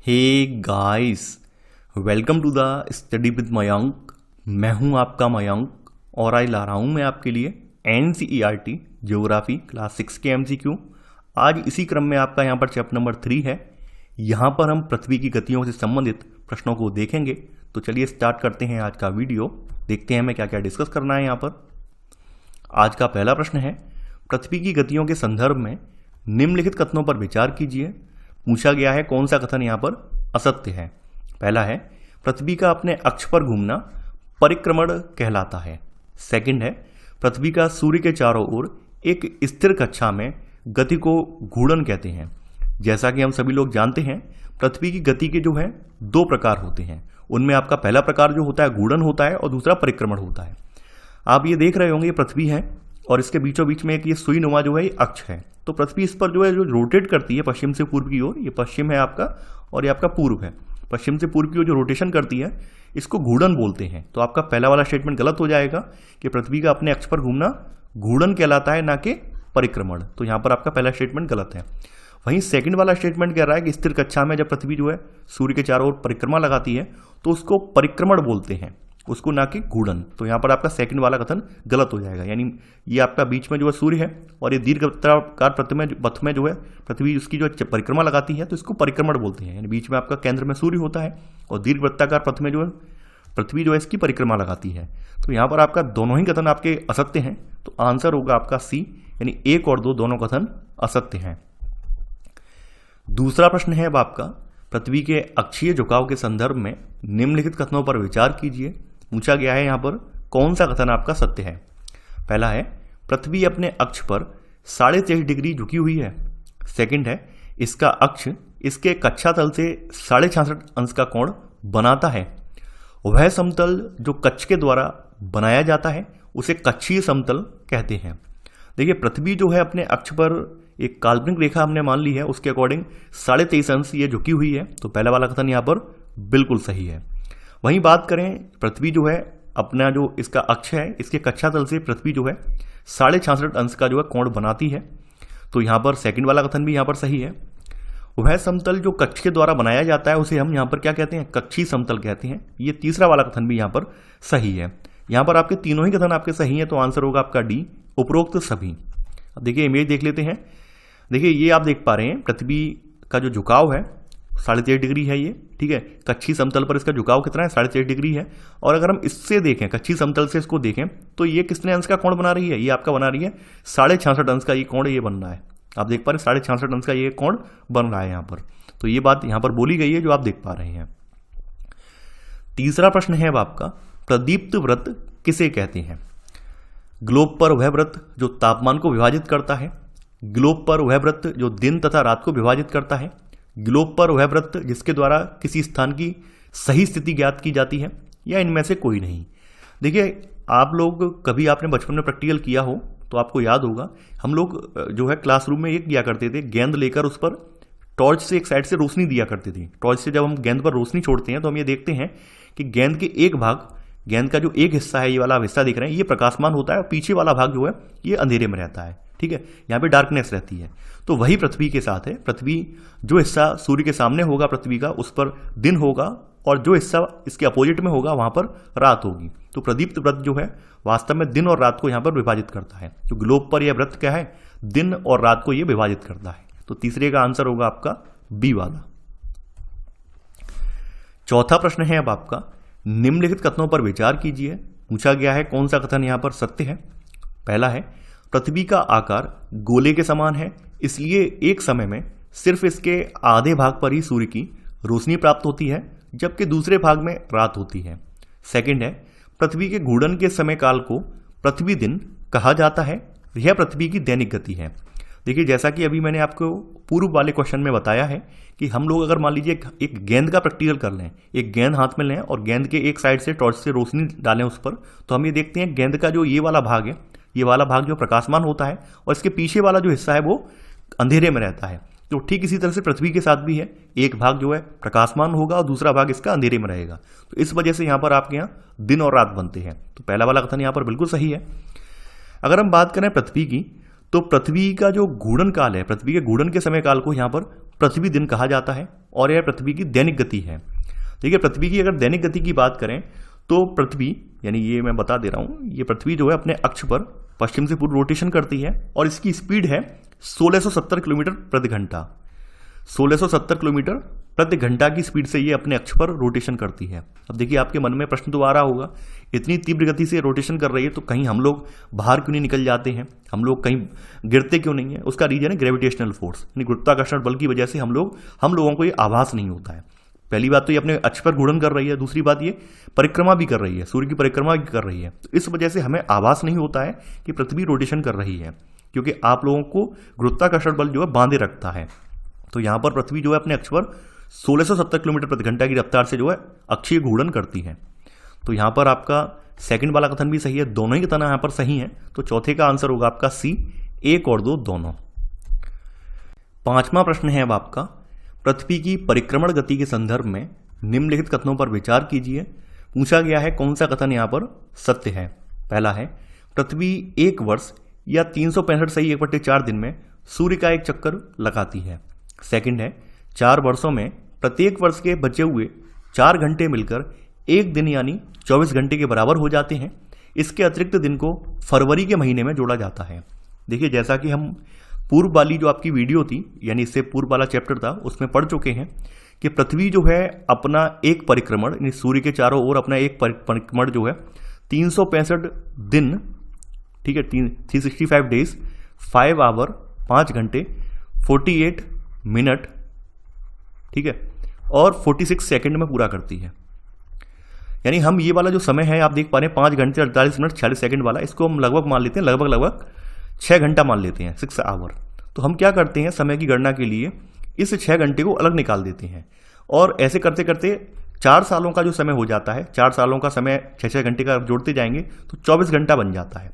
Hey guys, welcome to the study with Mayank. मैं हूं आपका मयंक और आज ला रहा हूं मैं आपके लिए NCERT ज्योग्राफी क्लास 6 के MCQ। आज इसी क्रम में आपका यहां पर चैप्टर नंबर 3 है। यहां पर हम पृथ्वी की गतियों से संबंधित प्रश्नों को देखेंगे। तो चलिए स्टार्ट करते हैं आज का वीडियो। देखते हैं हमें क्या क्या डिस्कस करना है। यहाँ पर आज का पहला प्रश्न है, पृथ्वी की गतियों के संदर्भ में निम्नलिखित कथनों पर विचार कीजिए। पूछा गया है कौन सा कथन यहाँ पर असत्य है। पहला है, पृथ्वी का अपने अक्ष पर घूमना परिक्रमण कहलाता है। सेकंड है, पृथ्वी का सूर्य के चारों ओर एक स्थिर कक्षा में गति को घूर्णन कहते हैं। जैसा कि हम सभी लोग जानते हैं, पृथ्वी की गति के जो है दो प्रकार होते हैं। उनमें आपका पहला प्रकार जो होता है घूर्णन होता है और दूसरा परिक्रमण होता है। आप ये देख रहे होंगे, ये पृथ्वी है और इसके बीचों बीच में एक ये सुई नुमा जो है ये अक्ष है। तो पृथ्वी इस पर जो है जो रोटेट करती है पश्चिम से पूर्व की ओर, ये पश्चिम है आपका और ये आपका पूर्व है। पश्चिम से पूर्व की ओर जो रोटेशन करती है इसको घूर्णन बोलते हैं। तो आपका पहला वाला स्टेटमेंट गलत हो जाएगा कि पृथ्वी का अपने अक्ष पर घूमना घूर्णन कहलाता है, ना कि परिक्रमण। तो यहाँ पर आपका पहला स्टेटमेंट गलत है। वहीं सेकंड वाला स्टेटमेंट कह रहा है कि स्थिर कक्षा में जब पृथ्वी जो है सूर्य के चारों ओर परिक्रमा लगाती है तो उसको परिक्रमण बोलते हैं, उसको ना कि घूर्णन। तो यहाँ पर आपका सेकंड वाला कथन गलत हो जाएगा। यानी ये आपका बीच में जो है सूर्य है और ये दीर्घवृत्ताकार पथ में जो है पृथ्वी उसकी जो परिक्रमा लगाती है तो इसको परिक्रमण बोलते हैं। यानी बीच में आपका केंद्र में सूर्य होता है और दीर्घवृत्ताकार पथ में जो है पृथ्वी जो है इसकी परिक्रमा लगाती है। तो यहाँ पर आपका दोनों ही कथन आपके असत्य हैं। तो आंसर होगा आपका सी, यानी 1 और 2 दोनों कथन असत्य हैं। दूसरा प्रश्न है अब आपका, पृथ्वी के अक्षीय झुकाव के संदर्भ में निम्नलिखित कथनों पर विचार कीजिए। पूछा गया है यहाँ पर कौन सा कथन आपका सत्य है। पहला है, पृथ्वी अपने अक्ष पर 23.5 डिग्री झुकी हुई है। सेकंड है, इसका अक्ष इसके कक्षा तल से 66.5 अंश का कोण बनाता है। वह समतल जो कक्ष के द्वारा बनाया जाता है उसे कक्षीय समतल कहते हैं। देखिए, पृथ्वी जो है अपने अक्ष पर एक काल्पनिक रेखा हमने मान ली है, उसके अकॉर्डिंग 23.5 अंश ये झुकी हुई है। तो पहला वाला कथन यहाँ पर बिल्कुल सही है। वहीं बात करें, पृथ्वी जो है अपना जो इसका अक्ष है इसके कक्षा तल से पृथ्वी जो है 66.5 अंश का जो है कोण बनाती है। तो यहाँ पर सेकंड वाला कथन भी यहाँ पर सही है। वह समतल जो कक्ष के द्वारा बनाया जाता है उसे हम यहाँ पर क्या कहते हैं, कक्षीय समतल कहते हैं। ये तीसरा वाला कथन भी यहाँ पर सही है। यहाँ पर आपके तीनों ही कथन आपके सही हैं। तो आंसर होगा आपका डी, उपरोक्त सभी। अब देखिए इमेज देख लेते हैं। देखिए ये आप देख पा रहे हैं पृथ्वी का जो झुकाव है 23.5 डिग्री है ये, ठीक है। कक्षीय समतल पर इसका झुकाव कितना है, 23.5 डिग्री है। और अगर हम इससे देखें, कक्षीय समतल से इसको देखें, तो ये कितने अंश का कोण बना रही है, ये आपका बना रही है 66.5 अंश का ये कोण ये बन रहा है। आप देख पा रहे हैं 66.5 अंश का ये कोण बन रहा है यहाँ पर। तो ये बात यहाँ पर बोली गई है जो आप देख पा रहे हैं। तीसरा प्रश्न है अब आपका, प्रदीप्त व्रत किसे कहते हैं। ग्लोब पर वह व्रत जो तापमान को विभाजित करता है, ग्लोब पर वह व्रत जो दिन तथा रात को विभाजित करता है, ग्लोब पर वह व्रत जिसके द्वारा किसी स्थान की सही स्थिति ज्ञात की जाती है, या इनमें से कोई नहीं। देखिए, आप लोग कभी आपने बचपन में प्रैक्टिकल किया हो तो आपको याद होगा, हम लोग जो है क्लासरूम में ये किया करते थे, गेंद लेकर उस पर टॉर्च से एक साइड से रोशनी दिया करते थे। टॉर्च से जब हम गेंद पर रोशनी छोड़ते हैं तो हम ये देखते हैं कि गेंद के एक भाग, गेंद का जो एक हिस्सा है, ये वाला हिस्सा दिख रहे हैं, ये प्रकाशमान होता है और पीछे वाला भाग जो है ये अंधेरे में रहता है, ठीक है। यहाँ पे डार्कनेस रहती है। तो वही पृथ्वी के साथ है। पृथ्वी जो हिस्सा सूर्य के सामने होगा पृथ्वी का, उस पर दिन होगा, और जो हिस्सा इसके अपोजिट में होगा वहां पर रात होगी। तो प्रदीप्त व्रत जो है वास्तव में दिन और रात को यहाँ पर विभाजित करता है। तो ग्लोब पर यह व्रत क्या है, दिन और रात को यह विभाजित करता है। तो तीसरे का आंसर होगा आपका बी वाला। चौथा प्रश्न है अब आपका, निम्नलिखित कथनों पर विचार कीजिए। पूछा गया है कौन सा कथन यहाँ पर सत्य है। पहला है, पृथ्वी का आकार गोले के समान है, इसलिए एक समय में सिर्फ इसके आधे भाग पर ही सूर्य की रोशनी प्राप्त होती है, जबकि दूसरे भाग में रात होती है। सेकंड है, पृथ्वी के घूर्णन के समय काल को पृथ्वी दिन कहा जाता है, यह पृथ्वी की दैनिक गति है। देखिए, जैसा कि अभी मैंने आपको पूर्व वाले क्वेश्चन में बताया है कि हम लोग अगर मान लीजिए एक गेंद का प्रैक्टिकल कर लें, एक गेंद हाथ में लें और गेंद के एक साइड से टॉर्च से रोशनी डालें उस पर, तो हम ये देखते हैं गेंद का जो ये वाला भाग है, ये वाला भाग जो प्रकाशमान होता है और इसके पीछे वाला जो हिस्सा है वो अंधेरे में रहता है। तो ठीक इसी तरह से पृथ्वी के साथ भी है, एक भाग जो है प्रकाशमान होगा और दूसरा भाग इसका अंधेरे में रहेगा। तो इस वजह से यहाँ पर आपके यहाँ दिन और रात बनते हैं। तो पहला वाला कथन यहाँ पर बिल्कुल सही है। अगर हम बात करें पृथ्वी की, तो पृथ्वी का जो घूर्णन काल है, पृथ्वी के घूर्णन के समय काल को यहाँ पर पृथ्वी दिन कहा जाता है और यह पृथ्वी की दैनिक गति है। देखिए पृथ्वी की अगर दैनिक गति की बात करें तो पृथ्वी, यानी ये मैं बता दे रहा हूँ, ये पृथ्वी जो है अपने अक्ष पर पश्चिम से पूर्व रोटेशन करती है और इसकी स्पीड है 1670 किलोमीटर प्रति घंटा। 1670 किलोमीटर प्रति घंटा की स्पीड से ये अपने अक्ष पर रोटेशन करती है। अब देखिए आपके मन में प्रश्न तो आ रहा होगा, इतनी तीव्र गति से रोटेशन कर रही है तो कहीं हम लोग बाहर क्यों नहीं निकल जाते हैं, हम लोग कहीं गिरते क्यों नहीं है? उसका रीजन है ग्रेविटेशनल फोर्स, यानी गुरुत्वाकर्षण बल की वजह से हम लोगों को ये आभास नहीं होता है। पहली बात तो ये अपने अक्ष पर घूर्णन कर रही है, दूसरी बात ये परिक्रमा भी कर रही है, सूर्य की परिक्रमा भी कर रही है, तो इस वजह से हमें आभास नहीं होता है कि पृथ्वी रोटेशन कर रही है, क्योंकि आप लोगों को गुरुत्वाकर्षण बल जो है बांधे रखता है। तो यहाँ पर पृथ्वी जो है अपने अक्ष पर 1670 किलोमीटर प्रति घंटा की रफ्तार से जो है अक्षीय घूर्णन करती है। तो यहाँ पर आपका सेकंड वाला कथन भी सही है, दोनों ही कथन यहाँ पर सही है। तो चौथे का आंसर होगा आपका सी, 1 और 2 दोनों। पांचवा प्रश्न है अब आपका, पृथ्वी की परिक्रमण गति के संदर्भ में निम्नलिखित कथनों पर विचार कीजिए। पूछा गया है कौन सा कथन यहाँ पर सत्य है। पहला है पृथ्वी 1 वर्ष या 365 सही 1/4 दिन में सूर्य का एक चक्कर लगाती है। सेकंड है 4 वर्षों में प्रत्येक वर्ष के बचे हुए 4 घंटे मिलकर एक दिन यानी 24 घंटे के बराबर हो जाते हैं। इसके अतिरिक्त दिन को फरवरी के महीने में जोड़ा जाता है। देखिए जैसा कि हम पूर्व वाली जो आपकी वीडियो थी, यानी इससे पूर्व वाला चैप्टर था, उसमें पढ़ चुके हैं कि पृथ्वी जो है अपना एक परिक्रमण, यानी सूर्य के चारों ओर अपना एक परिक्रमण जो है 365 दिन, ठीक है, 365 डेज, 5 आवर 5 घंटे 48 मिनट, ठीक है, और 46 सेकंड में पूरा करती है। यानी हम ये वाला जो समय है आप देख पा रहे हैं 5 घंटे 48 मिनट 46 सेकंड वाला, इसको हम लगभग मान लेते हैं, लगभग 6 घंटा मान लेते हैं, 6 आवर। तो हम क्या करते हैं समय की गणना के लिए इस 6 घंटे को अलग निकाल देते हैं और ऐसे करते करते 4 सालों का जो समय हो जाता है, 4 सालों का समय 6 घंटे का जोड़ते जाएंगे तो 24 घंटा बन जाता है।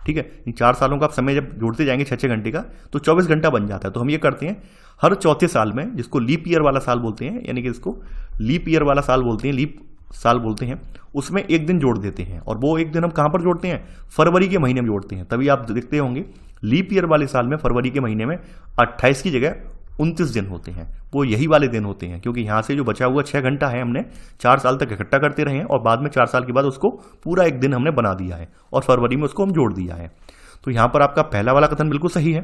ठीक है, 4 सालों का समय जब जोड़ते जाएंगे 6 घंटे का तो 24 घंटा बन जाता है। तो हम ये करते हैं हर चौथे साल में, जिसको लीप ईयर वाला साल बोलते हैं, यानी कि इसको लीप ईयर वाला साल बोलते हैं, लीप साल बोलते हैं, उसमें एक दिन जोड़ देते हैं। और वो एक दिन हम कहाँ पर जोड़ते हैं? फरवरी के महीने में जोड़ते हैं। तभी आप देखते होंगे लीप ईयर वाले साल में फरवरी के महीने में 28 की जगह 29 दिन होते हैं। वो यही वाले दिन होते हैं क्योंकि यहाँ से जो बचा हुआ 6 घंटा है हमने 4 साल तक इकट्ठा करते रहे हैं और बाद में 4 साल के बाद उसको पूरा एक दिन हमने बना दिया है और फरवरी में उसको हम जोड़ दिया है। तो यहाँ पर आपका पहला वाला कथन बिल्कुल सही है।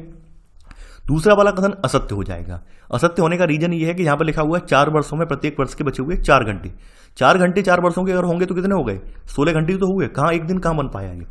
दूसरा वाला कथन असत्य हो जाएगा। असत्य होने का रीजन ये है कि यहाँ पर लिखा हुआ है 4 वर्षों में प्रत्येक वर्ष के बचे हुए 4 घंटे। 4 घंटे 4 वर्षों के अगर होंगे तो कितने हो गए? 16 घंटे तो हुए। कहाँ एक दिन कहाँ बन पाया ये?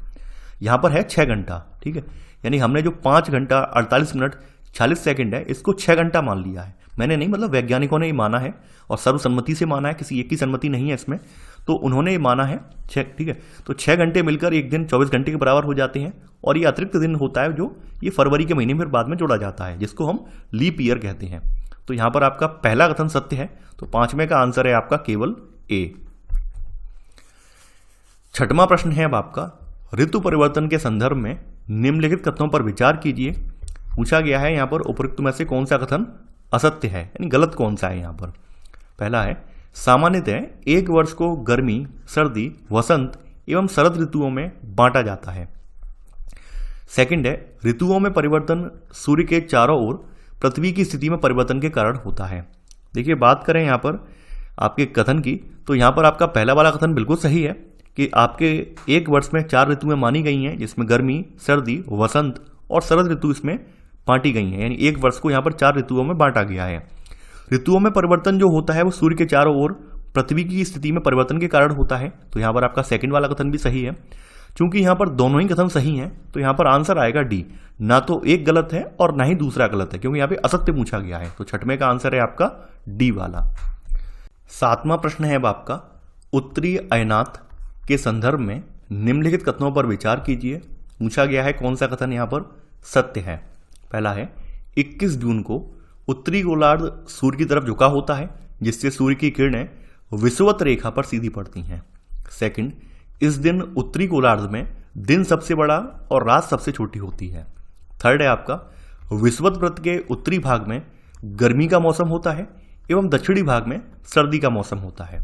यहाँ पर है 6 घंटा। ठीक है, यानी हमने जो 5 घंटा 48 मिनट 46 सेकंड है इसको 6 घंटा मान लिया है। मैंने नहीं, मतलब वैज्ञानिकों ने ये माना है और सर्वसम्मति से माना है, किसी एक की सम्मति नहीं है इसमें, तो उन्होंने ये माना है 6। ठीक है, तो 6 घंटे मिलकर एक दिन 24 घंटे के बराबर हो जाते हैं और ये अतिरिक्त दिन होता है जो ये फरवरी के महीने में बाद में जोड़ा जाता है, जिसको हम लीप ईयर कहते हैं। तो यहाँ पर आपका पहला कथन सत्य है। तो 5वें का आंसर है आपका केवल ए। 6वां प्रश्न है अब आपका, ऋतु परिवर्तन के संदर्भ में निम्नलिखित कथनों पर विचार कीजिए। पूछा गया है यहाँ पर उपरोक्त में से कौन सा कथन असत्य है, यानी गलत कौन सा है यहाँ पर। पहला है सामान्यतः एक वर्ष को गर्मी, सर्दी, वसंत एवं शरद ऋतुओं में बांटा जाता है। सेकंड है ऋतुओं में परिवर्तन सूर्य के चारों ओर पृथ्वी की स्थिति में परिवर्तन के कारण होता है। देखिए बात करें यहाँ पर आपके कथन की, तो यहाँ पर आपका पहला वाला कथन बिल्कुल सही है कि आपके एक वर्ष में 4 ऋतुएं मानी गई हैं, जिसमें गर्मी, सर्दी, वसंत और शरद ऋतु इसमें बांटी गई हैं। यानी एक वर्ष को यहाँ पर 4 ऋतुओं में बांटा गया है। ऋतुओं में परिवर्तन जो होता है वो सूर्य के चारों ओर पृथ्वी की स्थिति में परिवर्तन के कारण होता है। तो यहाँ पर आपका सेकंड वाला कथन भी सही है। चूंकि यहाँ पर दोनों ही कथन सही हैं तो यहाँ पर आंसर आएगा डी। ना तो एक गलत है और ना ही दूसरा गलत है, क्योंकि यहाँ पे असत्य पूछा गया है। तो 6वें का आंसर है आपका डी वाला। 7वां प्रश्न है अब आपका, उत्तरी अयनात के संदर्भ में निम्नलिखित कथनों पर विचार कीजिए। पूछा गया है कौन सा कथन यहाँ पर सत्य है। पहला है 21 जून को उत्तरी गोलार्ध सूर्य की तरफ झुका होता है, जिससे सूर्य की किरणें विषुवत रेखा पर सीधी पड़ती हैं। सेकंड, इस दिन उत्तरी गोलार्ध में दिन सबसे बड़ा और रात सबसे छोटी होती है। थर्ड है आपका विषुवत वृत्त के उत्तरी भाग में गर्मी का मौसम होता है एवं दक्षिणी भाग में सर्दी का मौसम होता है।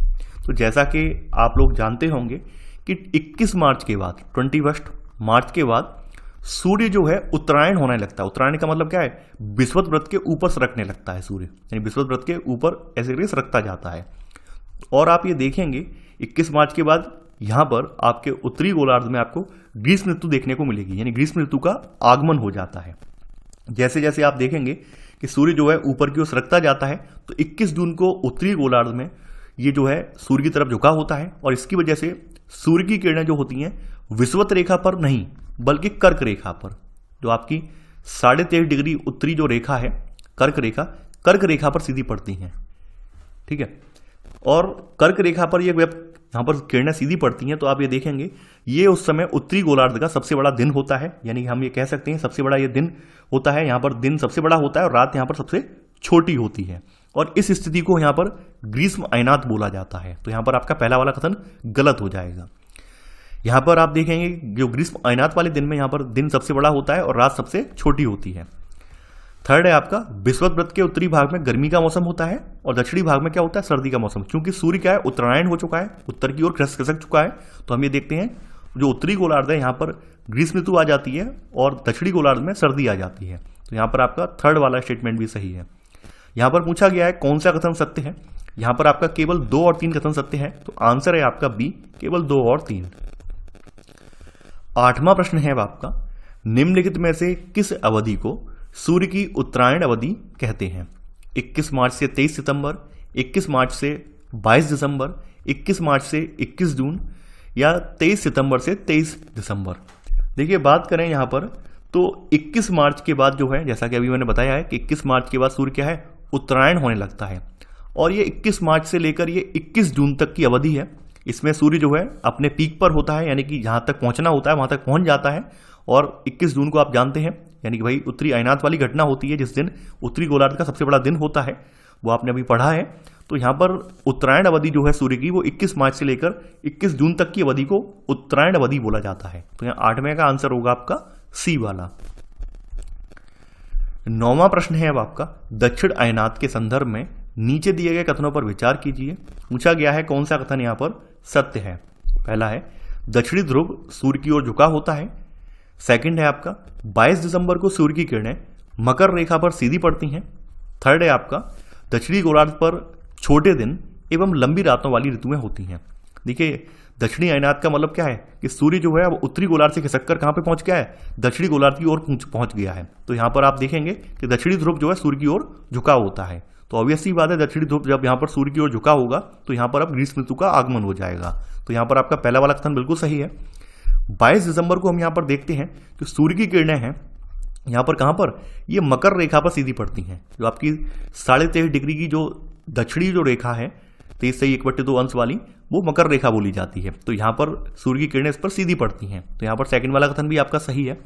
तो जैसा कि आप लोग जानते होंगे कि 21 मार्च के बाद 21 मार्च के बाद सूर्य जो है उत्तरायण होने लगता है। उत्तरायण का मतलब क्या है, विषुवत वृत्त के ऊपर सरकने लगता है सूर्य, यानी विषुवत वृत्त के ऊपर ऐसे करके सरकता जाता है। और आप ये देखेंगे 21 मार्च के बाद यहां पर आपके उत्तरी गोलार्ध में आपको ग्रीष्म ऋतु देखने को मिलेगी, यानी ग्रीष्म ऋतु का आगमन हो जाता है। जैसे जैसे आप देखेंगे कि सूर्य जो है ऊपर की ओर सरकता जाता है, तो 21 जून को उत्तरी गोलार्ध में ये जो है सूर्य की तरफ झुका होता है, और इसकी वजह से सूर्य की किरणें जो होती हैं विषुवत रेखा पर नहीं बल्कि कर्क रेखा पर, जो आपकी 23.5 डिग्री उत्तरी जो रेखा है कर्क रेखा पर सीधी पड़ती हैं। ठीक है, और कर्क रेखा पर ये यहाँ पर किरणें सीधी पड़ती हैं, तो आप ये देखेंगे ये उस समय उत्तरी गोलार्ध का सबसे बड़ा दिन होता है, यानी हम ये कह सकते हैं सबसे बड़ा ये दिन होता है। यहाँ पर दिन सबसे बड़ा होता है और रात यहाँ पर सबसे छोटी होती है, और इस स्थिति को यहाँ पर ग्रीष्म अयनात बोला जाता है। तो यहाँ पर आपका पहला वाला कथन गलत हो जाएगा। यहाँ पर आप देखेंगे जो ग्रीष्म अयनात वाले दिन में यहाँ पर दिन सबसे बड़ा होता है और रात सबसे छोटी होती है। थर्ड है आपका विषुवत वृत्त के उत्तरी भाग में गर्मी का मौसम होता है और दक्षिणी भाग में क्या होता है, सर्दी का मौसम। क्योंकि सूर्य क्या है, उत्तरायण हो चुका है, उत्तर की ओर खिसक चुका है, तो हम ये देखते हैं जो उत्तरी गोलार्ध है यहाँ पर ग्रीष्म ऋतु आ जाती है और दक्षिणी गोलार्ध में सर्दी आ जाती है। तो यहाँ पर आपका थर्ड वाला स्टेटमेंट भी सही है। यहाँ पर पूछा गया है कौन सा कथन सत्य है, यहाँ पर आपका केवल 2 और 3 कथन सत्य है, तो आंसर है आपका बी, केवल 2 और 3। 8वां प्रश्न है आपका, निम्नलिखित में से किस अवधि को सूर्य की उत्तरायण अवधि कहते हैं? 21 मार्च से 23 सितंबर, 21 मार्च से 22 दिसंबर, 21 मार्च से 21 जून या 23 सितंबर से 23 दिसंबर। देखिए बात करें यहाँ पर तो 21 मार्च के बाद जो है, जैसा कि अभी मैंने बताया है कि 21 मार्च के बाद सूर्य क्या है, उत्तरायण होने लगता है, और ये 21 मार्च से लेकर ये 21 जून तक की अवधि है। इसमें सूर्य जो है अपने पीक पर होता है, यानी कि जहां तक पहुंचना होता है वहां तक पहुंच जाता है। और 21 जून को आप जानते हैं, यानी कि भाई उत्तरी अयनात वाली घटना होती है, जिस दिन उत्तरी गोलार्ध का सबसे बड़ा दिन होता है, वो आपने अभी पढ़ा है। तो यहाँ पर उत्तरायण अवधि जो है सूर्य की, वो 21 मार्च से लेकर 21 जून तक की अवधि को उत्तरायण अवधि बोला जाता है। तो यहाँ 8वें का आंसर होगा आपका सी वाला। 9वां प्रश्न है अब आपका, दक्षिण अयनात के संदर्भ में नीचे दिए गए कथनों पर विचार कीजिए। पूछा गया है कौन सा कथन यहाँ पर सत्य है। पहला है दक्षिणी ध्रुव सूर्य की ओर झुका होता है। सेकंड है आपका 22 दिसंबर को सूर्य की किरणें मकर रेखा पर सीधी पड़ती हैं। थर्ड है आपका दक्षिणी गोलार्ध पर छोटे दिन एवं लंबी रातों वाली ऋतुएं होती हैं। देखिए दक्षिणी अयनात का मतलब क्या है कि सूर्य जो है अब उत्तरी गोलार्ध से खिसककर कहां पे पहुंच गया है, दक्षिणी गोलार्ध की ओर पहुंच गया है। तो यहां पर आप देखेंगे कि दक्षिणी ध्रुव जो है सूर्य की ओर झुका होता है। तो ऑब्वियस सी बात है, दक्षिणी ध्रुव जब यहां पर सूर्य की ओर झुका होगा तो यहां पर अब ग्रीष्म ऋतु का आगमन हो जाएगा। तो यहां पर आपका पहला वाला कथन बिल्कुल सही है। 22 दिसंबर को हम यहाँ पर देखते हैं कि सूर्य की किरणें हैं यहाँ पर कहाँ पर, ये मकर रेखा पर सीधी पड़ती हैं, जो आपकी 23.5 डिग्री की जो दक्षिणी जो रेखा है 23 से 1/2 अंश वाली, वो मकर रेखा बोली जाती है। तो यहाँ पर सूर्य की किरणें इस पर सीधी पड़ती हैं। तो यहाँ पर सेकंड वाला कथन भी आपका सही है।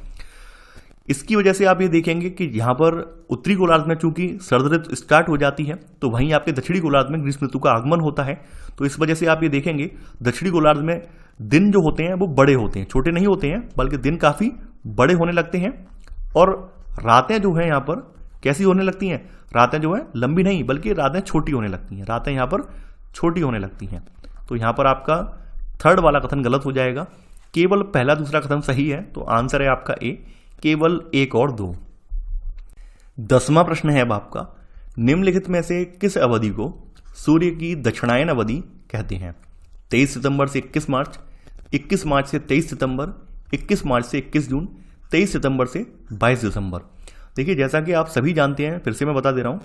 इसकी वजह से आप ये देखेंगे कि यहाँ पर उत्तरी गोलार्ध में चूंकि सर्द ऋतु स्टार्ट हो जाती है, तो वहीं आपके दक्षिणी गोलार्ध में ग्रीष्म ऋतु का आगमन होता है। तो इस वजह से आप ये देखेंगे दक्षिणी गोलार्ध में दिन जो होते हैं वो बड़े होते हैं, छोटे नहीं होते हैं, बल्कि दिन काफी बड़े होने लगते हैं। और रातें जो है यहाँ पर कैसी होने लगती हैं, रातें जो है लंबी नहीं बल्कि रातें छोटी होने लगती हैं, रातें यहाँ पर छोटी होने लगती हैं। तो यहाँ पर आपका थर्ड वाला कथन गलत हो जाएगा, केवल पहला दूसरा कथन सही है। तो आंसर है आपका ए, केवल 1 और 2। 10वां प्रश्न है अब आपका, निम्नलिखित में से किस अवधि को सूर्य की दक्षिणायन अवधि कहते हैं? 23 सितंबर से 21 मार्च, 21 मार्च से 23 सितंबर, 21 मार्च से 21 जून, 23 सितंबर से 22 दिसंबर। देखिए जैसा कि आप सभी जानते हैं, फिर से मैं बता दे रहा हूं,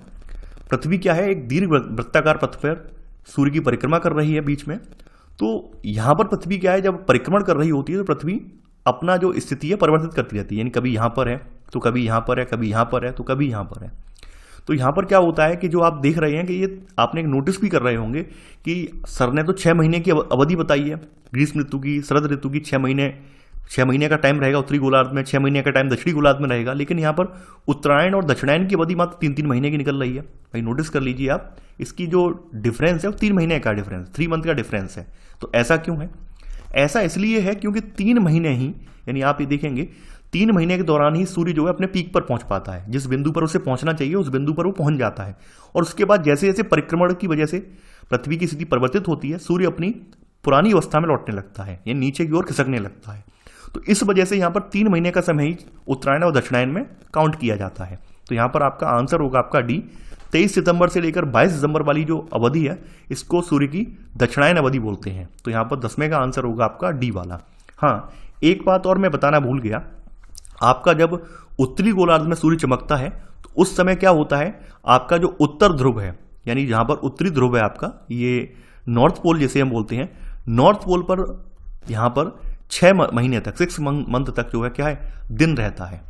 पृथ्वी क्या है, एक दीर्घ वृत्ताकार पथ पर सूर्य की परिक्रमा कर रही है बीच में। तो यहां पर पृथ्वी क्या है, जब परिक्रमण कर रही होती है तो पृथ्वी अपना जो स्थिति है परिवर्तित करती रहती है, यानी कभी यहां पर है तो कभी यहां पर है, कभी यहां पर है तो कभी यहां पर है। तो यहां पर क्या होता है कि जो आप देख रहे हैं कि ये आपने एक नोटिस भी कर रहे होंगे कि सर ने तो 6 महीने की अवधि बताई है ग्रीष्म ऋतु की, शरद ऋतु की 6 महीने का टाइम रहेगा उत्तरी गोलार्ध में, 6 महीने का टाइम दक्षिणी गोलार्ध में रहेगा। लेकिन यहाँ पर उत्तरायण और दक्षिणायन की अवधि मात्र 3-3 महीने की निकल रही है। भाई नोटिस कर लीजिए आप, इसकी जो डिफरेंस है वो 3 महीने का डिफरेंस, 3 मंथ का डिफरेंस है। तो ऐसा क्यों है? ऐसा इसलिए है क्योंकि 3 महीने ही, यानी आप ये देखेंगे 3 महीने के दौरान ही सूर्य जो है अपने पीक पर पहुंच पाता है, जिस बिंदु पर उसे पहुंचना चाहिए उस बिंदु पर वो पहुंच जाता है। और उसके बाद जैसे जैसे परिक्रमण की वजह से पृथ्वी की स्थिति परिवर्तित होती है, सूर्य अपनी पुरानी अवस्था में लौटने लगता है, यानी नीचे की ओर खिसकने लगता है। तो इस वजह से यहाँ पर 3 महीने का समय ही उत्तरायण और दक्षिणायन में काउंट किया जाता है। तो यहाँ पर आपका आंसर होगा आपका डी। 23 सितंबर से लेकर 22 दिसंबर वाली जो अवधि है इसको सूर्य की दक्षिणायन अवधि बोलते हैं। तो यहाँ पर 10वें का आंसर होगा आपका डी वाला। हाँ, एक बात और मैं बताना भूल गया, आपका जब उत्तरी गोलार्ध में सूर्य चमकता है तो उस समय क्या होता है, आपका जो उत्तर ध्रुव है यानी जहाँ पर उत्तरी ध्रुव है आपका, ये नॉर्थ पोल जैसे हम बोलते हैं, नॉर्थ पोल पर यहाँ पर 6 महीने तक 6 मंथ तक जो है क्या है, दिन रहता है।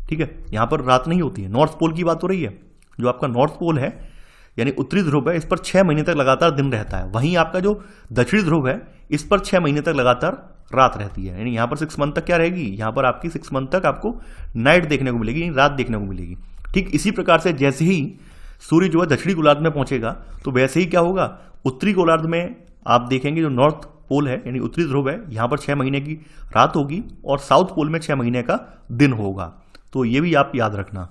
ठीक है, यहाँ पर रात नहीं होती है। नॉर्थ पोल की बात हो रही है, जो आपका नॉर्थ पोल है यानी उत्तरी ध्रुव है, इस पर 6 महीने तक लगातार दिन रहता है। वहीं आपका जो दक्षिणी ध्रुव है इस पर 6 महीने तक लगातार रात रहती है। यानी यहाँ पर 6 मंथ तक क्या रहेगी, यहाँ पर आपकी 6 मंथ तक आपको नाइट देखने को मिलेगी, रात देखने को मिलेगी। ठीक इसी प्रकार से जैसे ही सूर्य जो है दक्षिणी गोलार्ध में पहुंचेगा तो वैसे ही क्या होगा, उत्तरी गोलार्ध में आप देखेंगे जो नॉर्थ पोल है यानी उत्तरी ध्रुव है, यहाँ पर 6 महीने की रात होगी और साउथ पोल में 6 महीने का दिन होगा। तो ये भी आप याद रखना।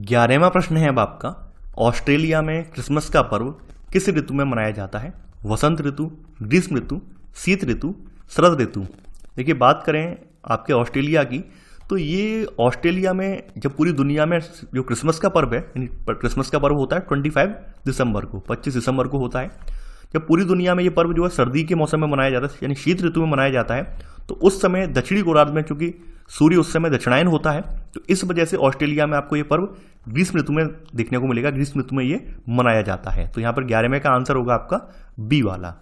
11वां प्रश्न है अब आपका, ऑस्ट्रेलिया में क्रिसमस का पर्व किस ऋतु में मनाया जाता है? वसंत ऋतु, ग्रीष्म ऋतु, शीत ऋतु, शरद ऋतु। देखिए बात करें आपके ऑस्ट्रेलिया की, तो ये ऑस्ट्रेलिया में जब पूरी दुनिया में जो क्रिसमस का पर्व है, यानी क्रिसमस का पर्व होता है 25 दिसंबर को, 25 दिसंबर को होता है। जब पूरी दुनिया में ये पर्व जो है सर्दी के मौसम में मनाया जाता है यानी शीत ऋतु में मनाया जाता है, तो उस समय दक्षिणी गोलार्ध में चूंकि सूर्य उस समय दक्षिणायन होता है, तो इस वजह से ऑस्ट्रेलिया में आपको ये पर्व ग्रीष्म ऋतु में देखने को मिलेगा, ग्रीष्म ऋतु में ये मनाया जाता है। तो यहाँ पर 11वें का आंसर होगा आपका बी वाला।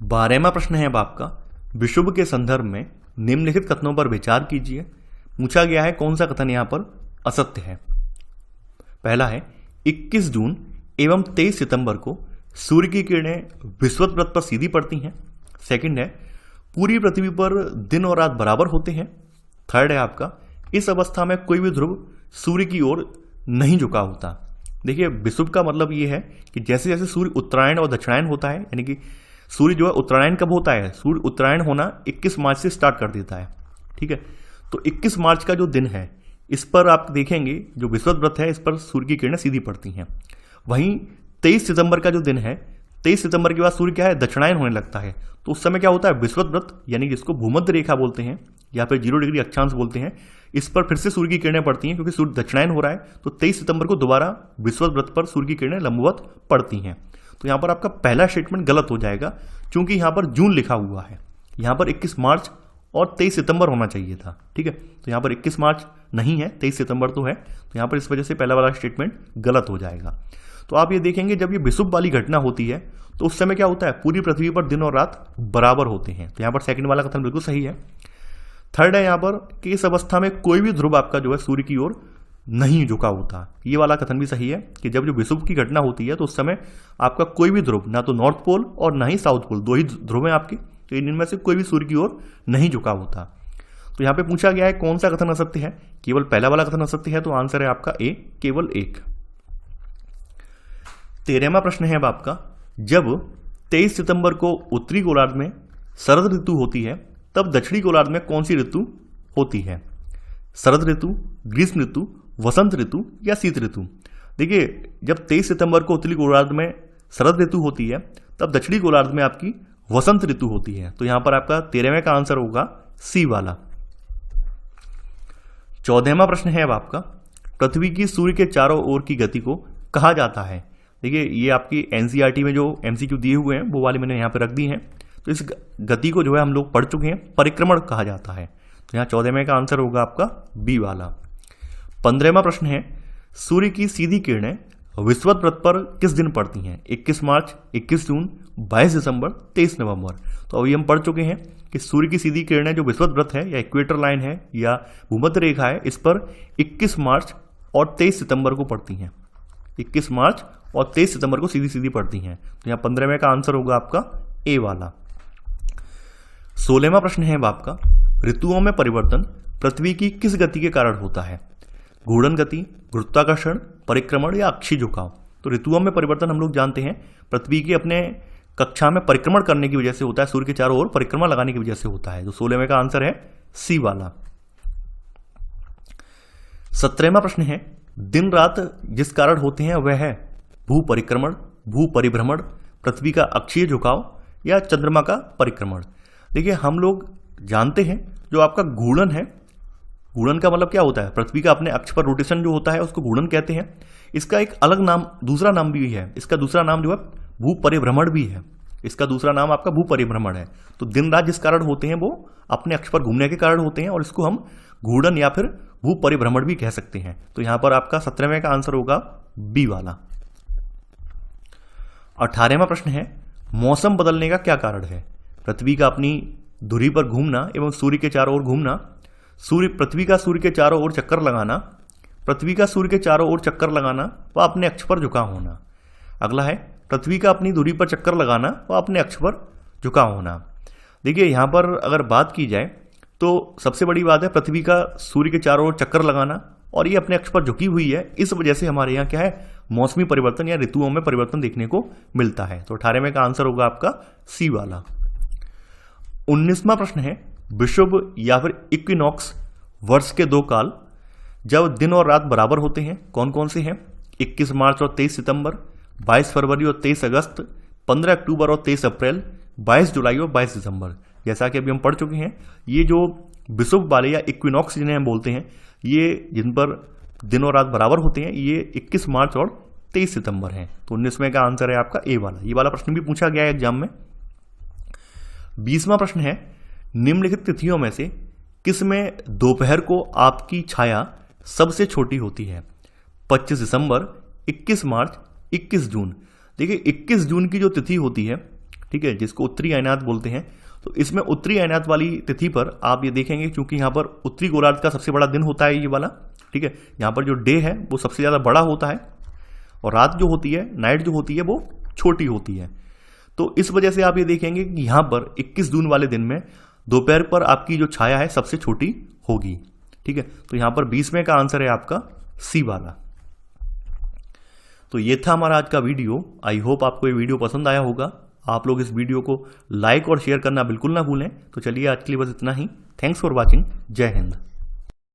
12वां प्रश्न है अब आपका, विषुव के संदर्भ में निम्नलिखित कथनों पर विचार कीजिए। पूछा गया है कौन सा कथन यहाँ पर असत्य है। पहला है 21 जून एवं 23 सितंबर को सूर्य की किरणें विषुवत व्रत पर सीधी पड़ती हैं। सेकंड है पूरी पृथ्वी पर दिन और रात बराबर होते हैं। थर्ड है आपका इस अवस्था में कोई भी ध्रुव सूर्य की ओर नहीं झुका होता। देखिए विषुव का मतलब ये है कि जैसे जैसे सूर्य उत्तरायण और दक्षिणायन होता है, यानी कि सूर्य जो है उत्तरायण कब होता है, सूर्य उत्तरायण होना 21 मार्च से स्टार्ट कर देता है। ठीक है, तो 21 मार्च का जो दिन है इस पर आप देखेंगे जो विषुवत व्रत है इस पर सूर्य की किरणें सीधी पड़ती हैं। वहीं 23 सितंबर का जो दिन है, 23 सितंबर के बाद सूर्य क्या है, दक्षिणायन होने लगता है। तो उस समय क्या होता है, विषुवत व्रत यानी जिसको भूमध्य रेखा बोलते हैं या फिर 0 डिग्री अक्षांश बोलते हैं, इस पर फिर से सूर्य की किरणें पड़ती हैं। क्योंकि सूर्य दक्षिणायन हो रहा है तो 23 सितंबर को दोबारा विषुवत व्रत पर सूर्य की किरणें लंबवत पड़ती हैं। तो यहाँ पर आपका पहला स्टेटमेंट गलत हो जाएगा, क्योंकि यहाँ पर जून लिखा हुआ है, यहाँ पर 21 मार्च और 23 सितंबर होना चाहिए था। ठीक है, तो यहाँ पर 21 मार्च नहीं है, 23 सितंबर तो है, तो यहाँ पर इस वजह से पहला वाला स्टेटमेंट गलत हो जाएगा। तो आप ये देखेंगे जब ये विषुव वाली घटना होती है तो उस समय क्या होता है, पूरी पृथ्वी पर दिन और रात बराबर होते हैं। तो यहाँ पर सेकंड वाला कथन बिल्कुल सही है। थर्ड है यहाँ पर कि इस अवस्था में कोई भी ध्रुव आपका जो है सूर्य की ओर नहीं झुका होता। ये वाला कथन भी सही है कि जब जो विषुव की घटना होती है तो उस समय आपका कोई भी ध्रुव, ना तो नॉर्थ पोल और ना ही साउथ पोल, 2 ही ध्रुव हैं आपके, तो इनमें से कोई भी सूर्य की ओर नहीं झुका होता। तो यहाँ पे पूछा गया है कौन सा कथन असत्य है, केवल पहला वाला कथन असत्य है, तो आंसर है आपका ए, केवल 1। 13वां प्रश्न है अब आपका, जब 23 सितंबर को उत्तरी गोलार्ध में शरद ऋतु होती है तब दक्षिणी गोलार्ध में कौन सी ऋतु होती है? शरद ऋतु, ग्रीष्म ऋतु, वसंत ऋतु या शीत ऋतु? देखिए जब 23 सितंबर को उत्तरी गोलार्ध में शरद ऋतु होती है तब दक्षिणी गोलार्ध में आपकी वसंत ऋतु होती है। तो यहां पर आपका 13वें का आंसर होगा सी वाला। 14वां प्रश्न है अब आपका, पृथ्वी की सूर्य के चारों ओर की गति को कहा जाता है? देखिए ये आपकी एनसीईआरटी में जो एमसीक्यू दिए हुए हैं वो वाले मैंने यहाँ पे रख दी हैं। तो इस गति को जो है हम लोग पढ़ चुके हैं, परिक्रमण कहा जाता है। तो यहाँ 14वें का आंसर होगा आपका बी वाला। 15वां प्रश्न है, सूर्य की सीधी किरणें विषुवत व्रत पर किस दिन पड़ती हैं? 21 मार्च, 21 जून, 22 दिसंबर, 23 नवंबर। तो अभी हम पढ़ चुके हैं कि सूर्य की सीधी किरणें जो विषुवत व्रत है या इक्वेटर लाइन है या भूमध्य रेखा है, इस पर 21 मार्च और 23 सितंबर को पड़ती हैं। 21 मार्च और 23 सितंबर को सीधी सीधी पड़ती हैं। तो यहाँ 15वें का आंसर होगा आपका ए वाला। 16वां प्रश्न है अब आपका, ऋतुओं में परिवर्तन पृथ्वी की किस गति के कारण होता है? घूर्णन गति, गुरुत्वाकर्षण, परिक्रमण या अक्षीय झुकाव? तो ऋतुओं में परिवर्तन हम लोग जानते हैं पृथ्वी के अपने कक्षा में परिक्रमण करने की वजह से होता है, सूर्य के चारों ओर परिक्रमा लगाने की वजह से होता है। तो 16वें का आंसर है सी वाला। 17वां प्रश्न है, दिन रात जिस कारण होते हैं वह है भू परिक्रमण, भू परिभ्रमण, पृथ्वी का अक्षीय झुकाव या चंद्रमा का परिक्रमण? देखिए हम लोग जानते हैं जो आपका घूर्णन है, घूर्णन का मतलब क्या होता है, पृथ्वी का अपने अक्ष पर रोटेशन जो होता है उसको घूर्णन कहते हैं। इसका एक अलग नाम, दूसरा नाम भी है, इसका दूसरा नाम जो है भू परिभ्रमण भी है। इसका दूसरा नाम आपका भू परिभ्रमण है। तो दिन रात जिस कारण होते हैं वो अपने अक्ष पर घूमने के कारण होते हैं और इसको हम घूर्णन या फिर भू परिभ्रमण भी कह सकते हैं। तो यहां पर आपका 17वें का आंसर होगा बी वाला। 18वां प्रश्न है, मौसम बदलने का क्या कारण है? पृथ्वी का अपनी धुरी पर घूमना एवं सूर्य के चारों ओर घूमना, पृथ्वी का सूर्य के चारों ओर चक्कर लगाना, पृथ्वी का सूर्य के चारों ओर चक्कर लगाना व अपने अक्ष पर झुकाव होना। अगला है पृथ्वी का अपनी धुरी पर चक्कर लगाना व अपने अक्ष पर झुकाव होना। देखिए यहां पर अगर बात की जाए तो सबसे बड़ी बात है पृथ्वी का सूर्य के चारों ओर चक्कर लगाना और ये अपने अक्ष पर झुकी हुई है। इस वजह से हमारे यहाँ क्या है, मौसमी परिवर्तन या ऋतुओं में परिवर्तन देखने को मिलता है। तो 18वें का आंसर होगा आपका सी वाला। 19वां प्रश्न है, विषुव या फिर इक्विनॉक्स वर्ष के 2 काल जब दिन और रात बराबर होते हैं कौन कौन से हैं? 21 मार्च और 23 सितंबर, 22 फरवरी और 23 अगस्त, 15 अक्टूबर और 23 अप्रैल, 22 जुलाई और 22 दिसंबर। जैसा कि अभी हम पढ़ चुके हैं, ये जो विषुव वाले या इक्विनॉक्स जिन्हें हम बोलते हैं, ये जिन पर दिन और रात बराबर होते हैं, ये 21 मार्च और 23 सितंबर हैं। तो 19वें का आंसर है आपका ए वाला। ये वाला प्रश्न भी पूछा गया है एग्जाम में। 20वां प्रश्न है, निम्नलिखित तिथियों में से किसमें दोपहर को आपकी छाया सबसे छोटी होती है? 25 दिसंबर, 21 मार्च, 21 जून। देखिए 21 जून की जो तिथि होती है, ठीक है, जिसको उत्तरी अयनात बोलते हैं, तो इसमें उत्तरी अयनात वाली तिथि पर आप ये देखेंगे क्योंकि यहाँ पर उत्तरी गोलार्ध का सबसे बड़ा दिन होता है ये वाला, ठीक है। यहाँ पर जो डे है वो सबसे ज़्यादा बड़ा होता है और रात जो होती है, नाइट जो होती है, वो छोटी होती है। तो इस वजह से आप ये देखेंगे कि यहाँ पर 21 जून वाले दिन में दोपहर पर आपकी जो छाया है सबसे छोटी होगी, ठीक है। तो यहाँ पर 20वें का आंसर है आपका सी वाला। तो ये था हमारा आज का वीडियो। आई होप आपको ये वीडियो पसंद आया होगा। आप लोग इस वीडियो को लाइक और शेयर करना बिल्कुल ना भूलें। तो चलिए आज के लिए बस इतना ही। Thanks for watching. जय हिंद।